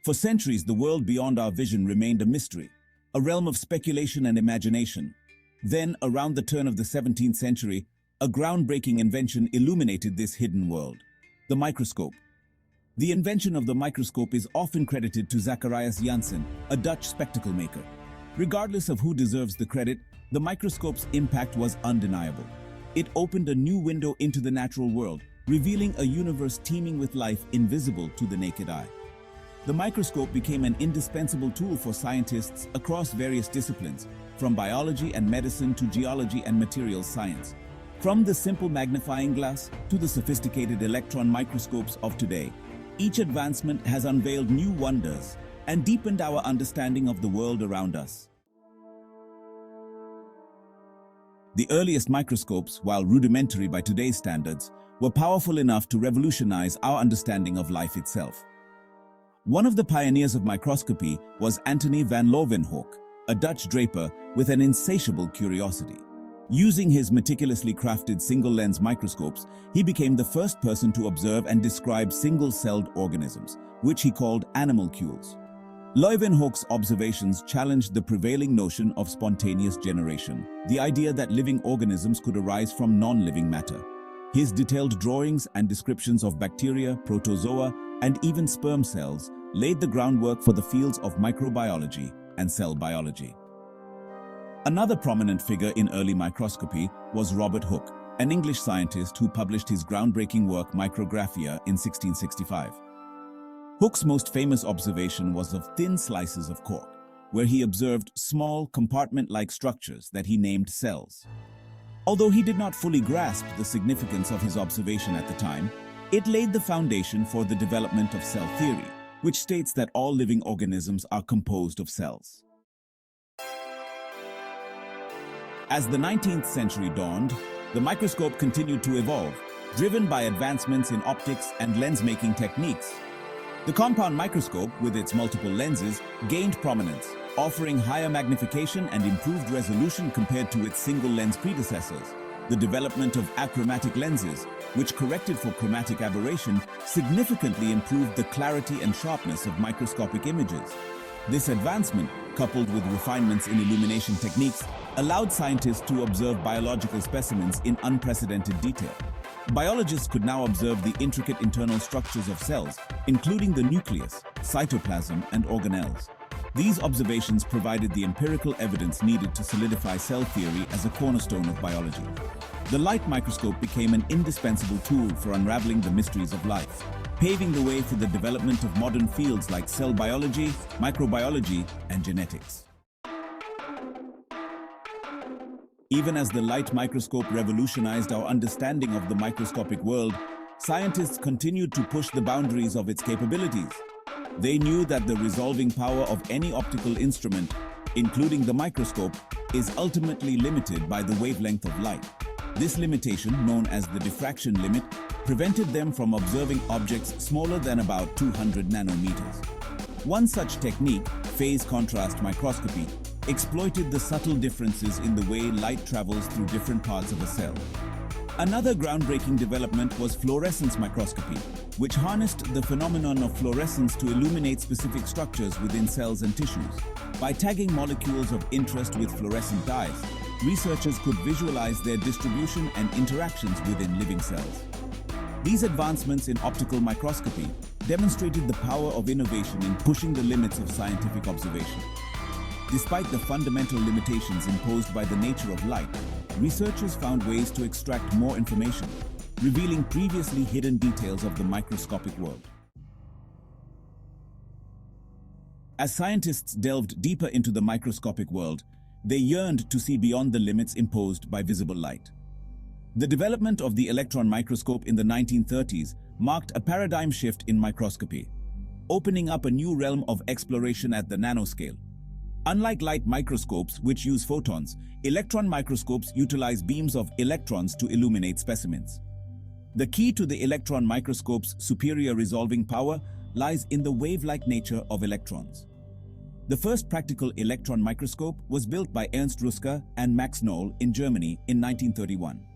For centuries, the world beyond our vision remained a mystery, a realm of speculation and imagination. Then, around the turn of the 17th century, a groundbreaking invention illuminated this hidden world: the microscope. The invention of the microscope is often credited to Zacharias Janssen, a Dutch spectacle maker. Regardless of who deserves the credit, the microscope's impact was undeniable. It opened a new window into the natural world, revealing a universe teeming with life invisible to the naked eye. The microscope became an indispensable tool for scientists across various disciplines, from biology and medicine to geology and materials science. From the simple magnifying glass to the sophisticated electron microscopes of today, each advancement has unveiled new wonders and deepened our understanding of the world around us. The earliest microscopes, while rudimentary by today's standards, were powerful enough to revolutionize our understanding of life itself. One of the pioneers of microscopy was Antony van Leeuwenhoek, a Dutch draper with an insatiable curiosity. Using his meticulously crafted single-lens microscopes, he became the first person to observe and describe single-celled organisms, which he called animalcules. Leeuwenhoek's observations challenged the prevailing notion of spontaneous generation, the idea that living organisms could arise from non-living matter. His detailed drawings and descriptions of bacteria, protozoa, and even sperm cells laid the groundwork for the fields of microbiology and cell biology. Another prominent figure in early microscopy was Robert Hooke, an English scientist who published his groundbreaking work Micrographia in 1665. Hooke's most famous observation was of thin slices of cork, where he observed small compartment-like structures that he named cells. Although he did not fully grasp the significance of his observation at the time, it laid the foundation for the development of cell theory, which states that all living organisms are composed of cells. As the 19th century dawned, the microscope continued to evolve, driven by advancements in optics and lens-making techniques. The compound microscope, with its multiple lenses, gained prominence, offering higher magnification and improved resolution compared to its single-lens predecessors. The development of achromatic lenses, which corrected for chromatic aberration, significantly improved the clarity and sharpness of microscopic images. This advancement, coupled with refinements in illumination techniques, allowed scientists to observe biological specimens in unprecedented detail. Biologists could now observe the intricate internal structures of cells, including the nucleus, cytoplasm, and organelles. These observations provided the empirical evidence needed to solidify cell theory as a cornerstone of biology. The light microscope became an indispensable tool for unraveling the mysteries of life, paving the way for the development of modern fields like cell biology, microbiology, and genetics. Even as the light microscope revolutionized our understanding of the microscopic world, scientists continued to push the boundaries of its capabilities. They knew that the resolving power of any optical instrument, including the microscope, is ultimately limited by the wavelength of light. This limitation, known as the diffraction limit, prevented them from observing objects smaller than about 200 nanometers. One such technique, phase contrast microscopy, exploited the subtle differences in the way light travels through different parts of a cell. Another groundbreaking development was fluorescence microscopy, which harnessed the phenomenon of fluorescence to illuminate specific structures within cells and tissues. By tagging molecules of interest with fluorescent dyes, researchers could visualize their distribution and interactions within living cells. These advancements in optical microscopy demonstrated the power of innovation in pushing the limits of scientific observation. Despite the fundamental limitations imposed by the nature of light, researchers found ways to extract more information, revealing previously hidden details of the microscopic world. As scientists delved deeper into the microscopic world, they yearned to see beyond the limits imposed by visible light. The development of the electron microscope in the 1930s marked a paradigm shift in microscopy, opening up a new realm of exploration at the nanoscale. Unlike light microscopes, which use photons, electron microscopes utilize beams of electrons to illuminate specimens. The key to the electron microscope's superior resolving power lies in the wave-like nature of electrons. The first practical electron microscope was built by Ernst Ruska and Max Knoll in Germany in 1931.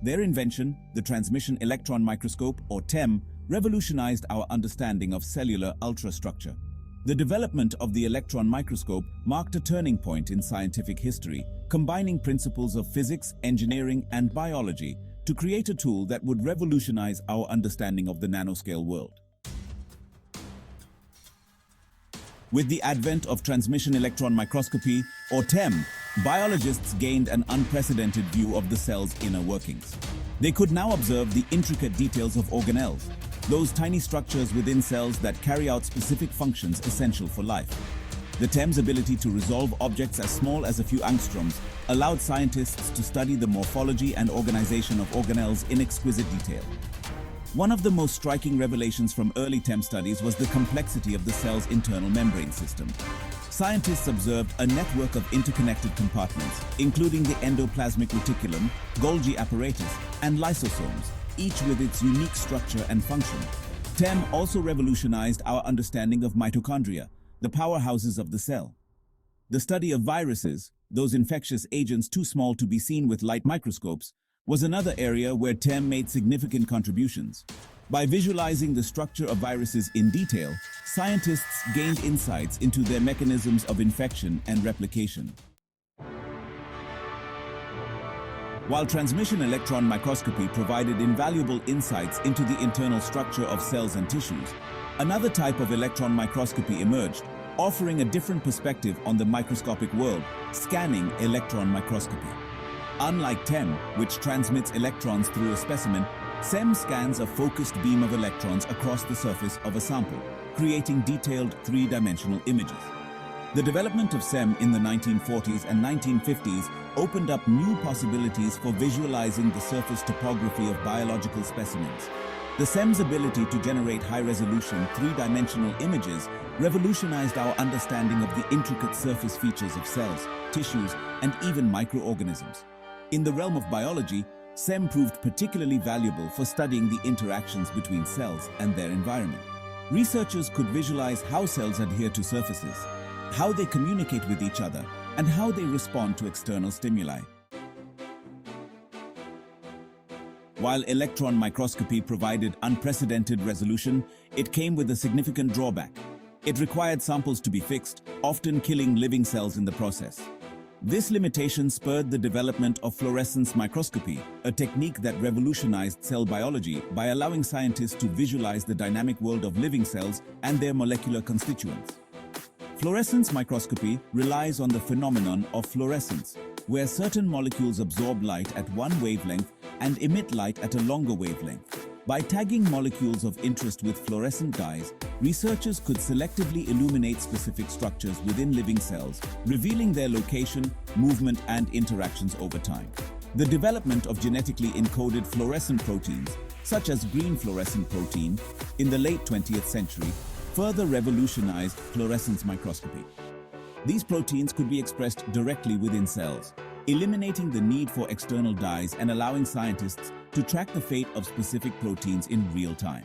Their invention, the transmission electron microscope, or TEM, revolutionized our understanding of cellular ultrastructure. The development of the electron microscope marked a turning point in scientific history, combining principles of physics, engineering, and biology to create a tool that would revolutionize our understanding of the nanoscale world. With the advent of transmission electron microscopy, or TEM, biologists gained an unprecedented view of the cell's inner workings. They could now observe the intricate details of organelles, those tiny structures within cells that carry out specific functions essential for life. The TEM's ability to resolve objects as small as a few angstroms allowed scientists to study the morphology and organization of organelles in exquisite detail. One of the most striking revelations from early TEM studies was the complexity of the cell's internal membrane system. Scientists observed a network of interconnected compartments, including the endoplasmic reticulum, Golgi apparatus, and lysosomes, each with its unique structure and function. TEM also revolutionized our understanding of mitochondria, the powerhouses of the cell. The study of viruses, those infectious agents too small to be seen with light microscopes, was another area where TEM made significant contributions. By visualizing the structure of viruses in detail, scientists gained insights into their mechanisms of infection and replication. While transmission electron microscopy provided invaluable insights into the internal structure of cells and tissues, another type of electron microscopy emerged, offering a different perspective on the microscopic world: scanning electron microscopy. Unlike TEM, which transmits electrons through a specimen, SEM scans a focused beam of electrons across the surface of a sample, creating detailed three-dimensional images. The development of SEM in the 1940s and 1950s opened up new possibilities for visualizing the surface topography of biological specimens. The SEM's ability to generate high-resolution, three-dimensional images revolutionized our understanding of the intricate surface features of cells, tissues, and even microorganisms. In the realm of biology, SEM proved particularly valuable for studying the interactions between cells and their environment. Researchers could visualize how cells adhere to surfaces, how they communicate with each other, and how they respond to external stimuli. While electron microscopy provided unprecedented resolution, it came with a significant drawback. It required samples to be fixed, often killing living cells in the process. This limitation spurred the development of fluorescence microscopy, a technique that revolutionized cell biology by allowing scientists to visualize the dynamic world of living cells and their molecular constituents. Fluorescence microscopy relies on the phenomenon of fluorescence, where certain molecules absorb light at one wavelength and emit light at a longer wavelength. By tagging molecules of interest with fluorescent dyes, researchers could selectively illuminate specific structures within living cells, revealing their location, movement, and interactions over time. The development of genetically encoded fluorescent proteins, such as green fluorescent protein, in the late 20th century, further revolutionized fluorescence microscopy. These proteins could be expressed directly within cells, eliminating the need for external dyes and allowing scientists to track the fate of specific proteins in real time.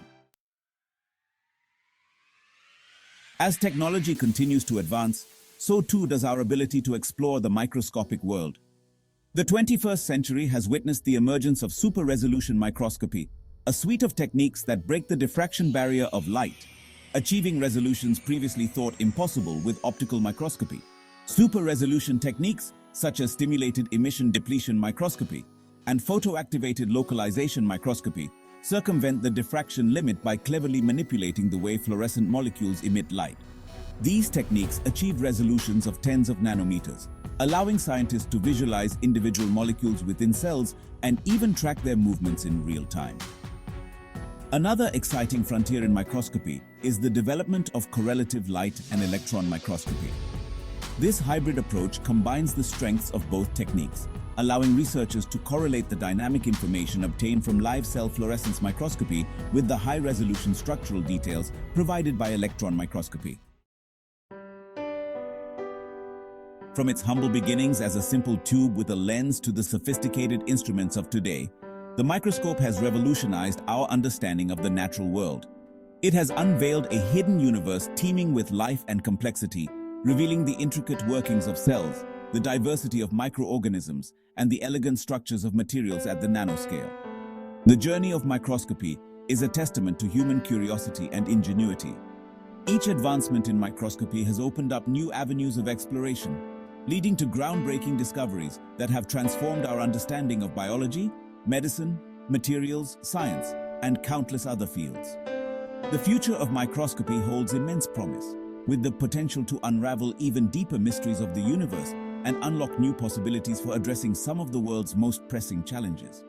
As technology continues to advance, so too does our ability to explore the microscopic world. The 21st century has witnessed the emergence of super-resolution microscopy, a suite of techniques that break the diffraction barrier of light, achieving resolutions previously thought impossible with optical microscopy. Super-resolution techniques, such as stimulated emission depletion microscopy and photoactivated localization microscopy, circumvent the diffraction limit by cleverly manipulating the way fluorescent molecules emit light. These techniques achieve resolutions of tens of nanometers, allowing scientists to visualize individual molecules within cells and even track their movements in real time. Another exciting frontier in microscopy is the development of correlative light and electron microscopy. This hybrid approach combines the strengths of both techniques, allowing researchers to correlate the dynamic information obtained from live cell fluorescence microscopy with the high-resolution structural details provided by electron microscopy. From its humble beginnings as a simple tube with a lens to the sophisticated instruments of today, the microscope has revolutionized our understanding of the natural world. It has unveiled a hidden universe teeming with life and complexity, revealing the intricate workings of cells, the diversity of microorganisms, and the elegant structures of materials at the nanoscale. The journey of microscopy is a testament to human curiosity and ingenuity. Each advancement in microscopy has opened up new avenues of exploration, leading to groundbreaking discoveries that have transformed our understanding of biology, medicine, materials, science, and countless other fields. The future of microscopy holds immense promise, with the potential to unravel even deeper mysteries of the universe and unlock new possibilities for addressing some of the world's most pressing challenges.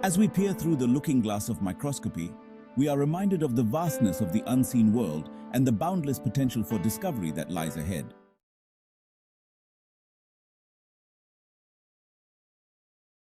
As we peer through the looking glass of microscopy, we are reminded of the vastness of the unseen world and the boundless potential for discovery that lies ahead.